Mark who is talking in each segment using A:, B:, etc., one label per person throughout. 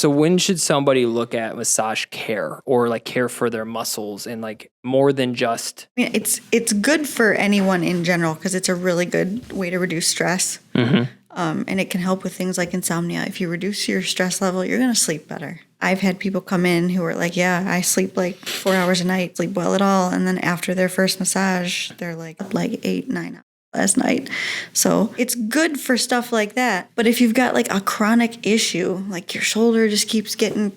A: So when should somebody look at massage care or like care for their muscles and like more than just...
B: I mean, it's good for anyone in general because it's a really good way to reduce stress.
A: Mm-hmm.
B: And it can help with things like insomnia. If you reduce your stress level, you're going to sleep better. I've had people come in who are like, yeah, I sleep like 4 hours a night, sleep well at all. And then after their first massage, they're like 8, 9 hours last night. So it's good for stuff like that. But if you've got like a chronic issue, like your shoulder just keeps getting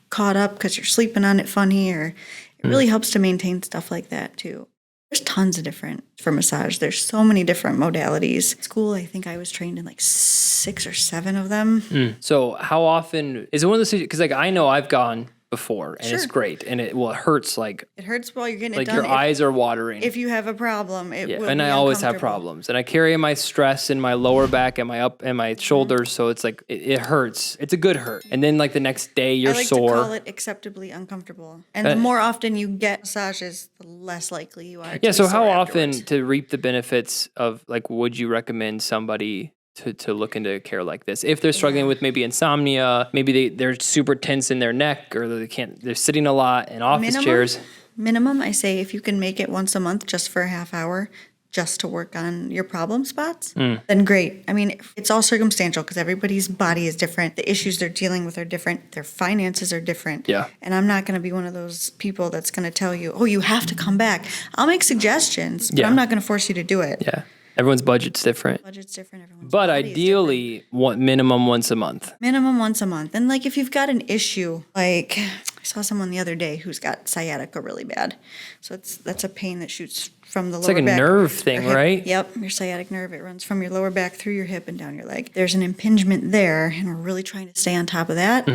B: caught up because you're sleeping on it funny, or it really helps to maintain stuff like that too. There's tons of different for massage. There's so many different modalities. School, I think I was trained in like 6 or 7 of them.
A: So how often is it one of those? Because like I know I've gone before and it's great, and it hurts like
B: it hurts while you're getting
A: like
B: it done.
A: your eyes are watering.
B: If you have a problem, it will.
A: And
B: be
A: I always have
B: uncomfortable.
A: problems, and I carry my stress in my lower back and my shoulders, so it's like it hurts. It's a good hurt, and then like the next day you're
B: I like
A: sore.
B: to call it acceptably uncomfortable. And the more often you get massages, the less likely you are to be
A: So how
B: sore
A: often
B: afterwards.
A: to reap the benefits of like would you recommend somebody to look into care like this if they're struggling with maybe insomnia, maybe they're super tense in their neck, or they're sitting a lot in office chairs?
B: Minimum, I say if you can make it once a month just for a half hour, just to work on your problem spots, then great. I mean, it's all circumstantial because everybody's body is different. The issues they're dealing with are different. Their finances are different.
A: Yeah.
B: And I'm not going to be one of those people that's going to tell you, oh, you have to come back. I'll make suggestions, but I'm not going to force you to do it.
A: Yeah. Everyone's budget's different.
B: Budget's different. Everyone's
A: But
B: body is
A: ideally, minimum once a month.
B: minimum once a month. And like if you've got an issue, like I saw someone the other day who's got sciatica really bad. So that's a pain that shoots from the lower back.
A: It's like a nerve thing,
B: hip.
A: right?
B: Yep, your sciatic nerve. It runs from your lower back through your hip and down your leg. There's an impingement there, and we're really trying to stay on top of that.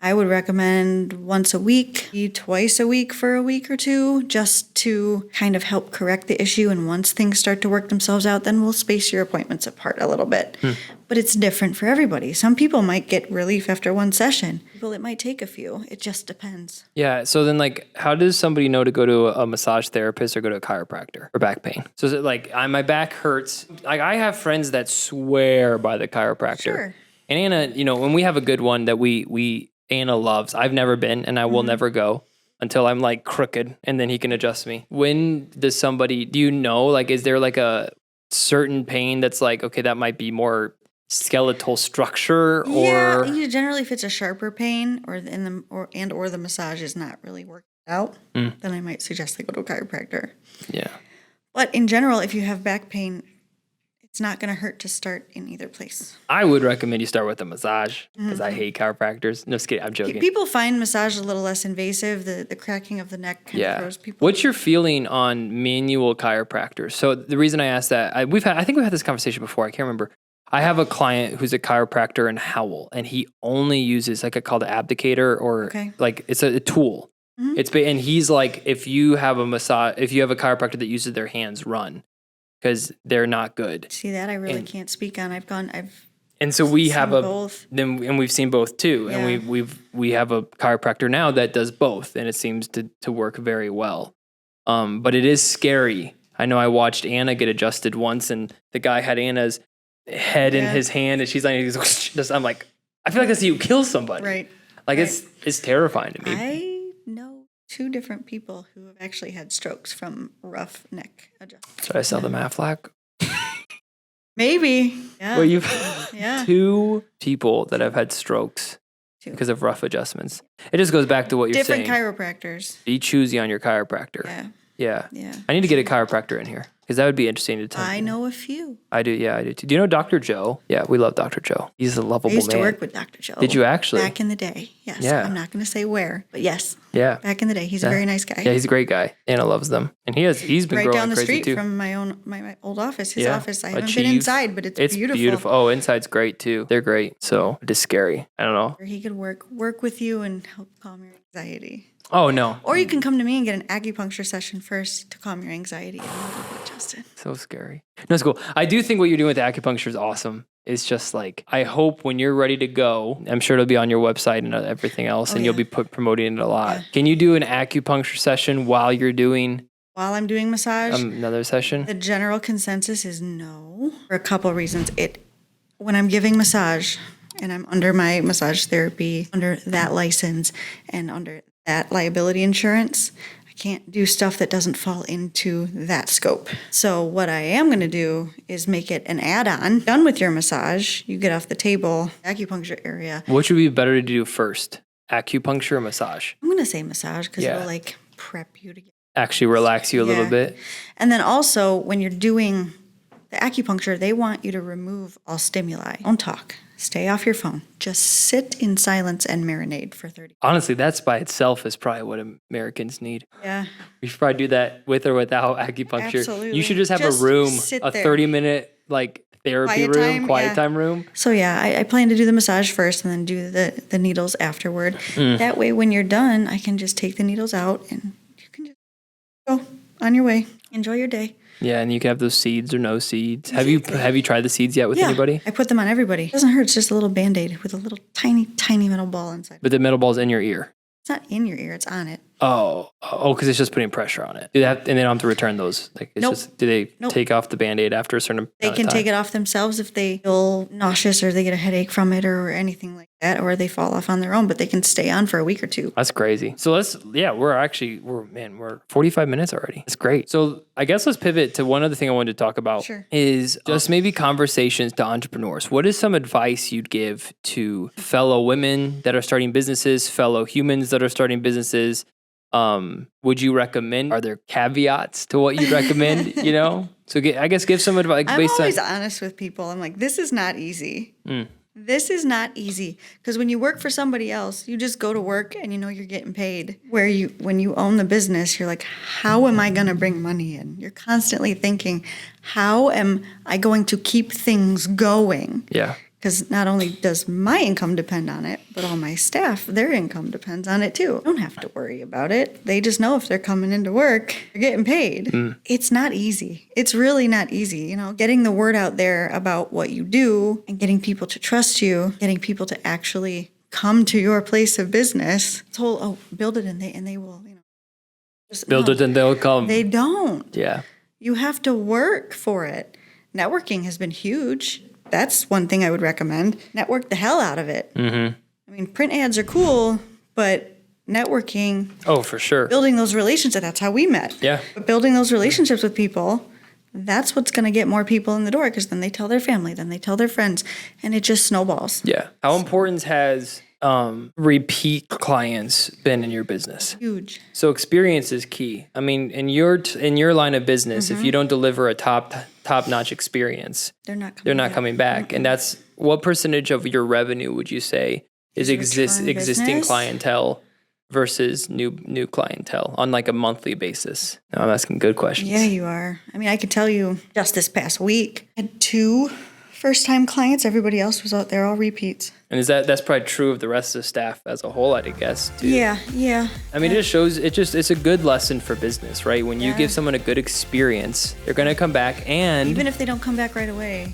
B: I would recommend once a week, twice a week for a week or two, just to kind of help correct the issue. And once things start to work themselves out, then we'll space your appointments apart a little bit. But it's different for everybody. Some people might get relief after one session. People, it might take a few. It just depends.
A: Yeah. So then, like, how does somebody know to go to a massage therapist or go to a chiropractor for back pain? So is it like my back hurts? Like, I have friends that swear by the chiropractor.
B: Sure.
A: And Anna, when we have a good one that Anna loves. I've never been, and I will never go until I'm like crooked, and then he can adjust me. When does somebody? Do you know? Like, is there like a certain pain that's like, okay, that might be more skeletal structure, or
B: generally if it's a sharper pain or the massage is not really working out, then I might suggest they go to a chiropractor.
A: Yeah.
B: But in general, if you have back pain, it's not going to hurt to start in either place.
A: I would recommend you start with a massage because I hate chiropractors. No, just kidding. I'm joking.
B: People find massage a little less invasive. The cracking of the neck kind of throws people.
A: What's your feeling on manual chiropractors? So the reason I asked that, I think we've had this conversation before. I can't remember. I have a client who's a chiropractor in Howell, and he only uses like called an abdicator, or like it's a tool. And he's like, if you have a chiropractor that uses their hands, run, because they're not good.
B: See, that I really can't speak on.
A: And so we have
B: both.
A: And we've seen both too.
B: Yeah.
A: And we have a chiropractor now that does both, and it seems to work very well. But it is scary. I know I watched Anna get adjusted once, and the guy had Anna's head in his hand, and she's like, I'm like, I feel like I see you kill somebody.
B: Right.
A: Like it's terrifying to me.
B: I know 2 different people who have actually had strokes from rough neck adjustments.
A: Should I sell them Aflac?
B: Maybe. Yeah.
A: Well, you've 2
B: Yeah.
A: people that have had strokes because of rough adjustments. It just goes back to what you're saying.
B: Different chiropractors.
A: Be choosy on your chiropractor.
B: Yeah.
A: Yeah. I need to get a chiropractor in here because that would be interesting to tell.
B: I know a few.
A: I do. Yeah, I do too. Do you know Dr. Joe? Yeah, we love Dr. Joe. He's a lovable man.
B: I used to work with Dr. Joe.
A: Did you actually?
B: Back in the day. Yes.
A: Yeah.
B: I'm not going to say where, but yes.
A: Yeah.
B: Back in the day. He's a very nice guy.
A: Yeah, he's a great guy. Anna loves them. And he's been
B: right
A: growing
B: down the
A: crazy
B: street
A: too.
B: from my old office, his office. I haven't
A: Achieve.
B: been inside, but it's beautiful.
A: Oh, inside's great too. They're great. So it is scary. I don't know.
B: Where he could work with you and help calm your anxiety.
A: Oh, no.
B: Or you can come to me and get an acupuncture session first to calm your anxiety and then get adjusted.
A: So scary. No, it's cool. I do think what you're doing with acupuncture is awesome. It's just like, I hope when you're ready to go, I'm sure it'll be on your website and everything else, and you'll be promoting it a lot. Yeah. Can you do an acupuncture session while I'm doing
B: massage?
A: Another session?
B: The general consensus is no, for a couple reasons. When I'm giving massage, and I'm under my massage therapy, under that license and under that liability insurance. I can't do stuff that doesn't fall into that scope. So what I am going to do is make it an add-on. Done with your massage, you get off the table, acupuncture area.
A: What would be better to do first? Acupuncture or massage?
B: I'm going to say massage because it'll like prep you to get
A: actually relax you a little bit.
B: And then also when you're doing the acupuncture, they want you to remove all stimuli. Don't talk. Stay off your phone. Just sit in silence and marinate for 30 minutes.
A: Honestly, that's by itself is probably what Americans need.
B: Yeah.
A: We should probably do that with or without acupuncture.
B: Absolutely.
A: You should just have a room, a
B: 30-minute
A: like therapy quiet time room.
B: So I plan to do the massage first and then do the needles afterward. That way when you're done, I can just take the needles out and you can just go on your way. Enjoy your day.
A: Yeah, and you can have those seeds or no seeds. Exactly. Have you tried the seeds yet with anybody?
B: I put them on everybody. It doesn't hurt. It's just a little Band-Aid with a little tiny metal ball inside.
A: But the metal ball's in your ear.
B: It's not in your ear. It's on it.
A: Oh, because it's just putting pressure on it. And they don't have to return those. Like, it's just, do they take off the Band-Aid after a certain amount of time?
B: They can take it off themselves if they feel nauseous or they get a headache from it or anything like that, or they fall off on their own, but they can stay on for a week or two.
A: That's crazy. So we're 45 minutes already. That's great. So I guess let's pivot to one other thing I wanted to talk about is just maybe conversations to entrepreneurs. What is some advice you'd give to fellow women that are starting businesses, fellow humans that are starting businesses? Would you recommend, are there caveats to what you'd recommend, So I guess give some advice.
B: I'm always honest with people. I'm like, this is not easy. This is not easy. Because when you work for somebody else, you just go to work and you're getting paid. When you own the business, you're like, how am I going to bring money in? You're constantly thinking, how am I going to keep things going?
A: Yeah.
B: Because not only does my income depend on it, but all my staff, their income depends on it too. Don't have to worry about it. They just know if they're coming into work, they're getting paid. It's not easy. It's really not easy. Getting the word out there about what you do and getting people to trust you, getting people to actually come to your place of business. It's whole, build it and they will,
A: build it and they'll come.
B: They don't.
A: Yeah.
B: You have to work for it. Networking has been huge. That's one thing I would recommend. Network the hell out of it. I mean, print ads are cool, but networking.
A: Oh, for sure.
B: Building those relationships. That's how we met.
A: Yeah.
B: But building those relationships with people, that's what's going to get more people in the door because then they tell their family, then they tell their friends, and it just snowballs.
A: Yeah. How important has repeat clients been in your business?
B: Huge.
A: So experience is key. I mean, in your line of business, if you don't deliver a top-notch experience, they're not coming back. And that's what percentage of your revenue would you say is existing clientele versus new clientele on like a monthly basis? No, I'm asking good questions.
B: Yeah, you are. I mean, I could tell you just this past week, I had 2 first-time clients. Everybody else was out there, all repeats.
A: And that's probably true of the rest of the staff as a whole, I'd guess, too.
B: Yeah.
A: I mean, it just shows, it's a good lesson for business, right? When you give someone a good experience, they're going to come back and...
B: Even if they don't come back right away.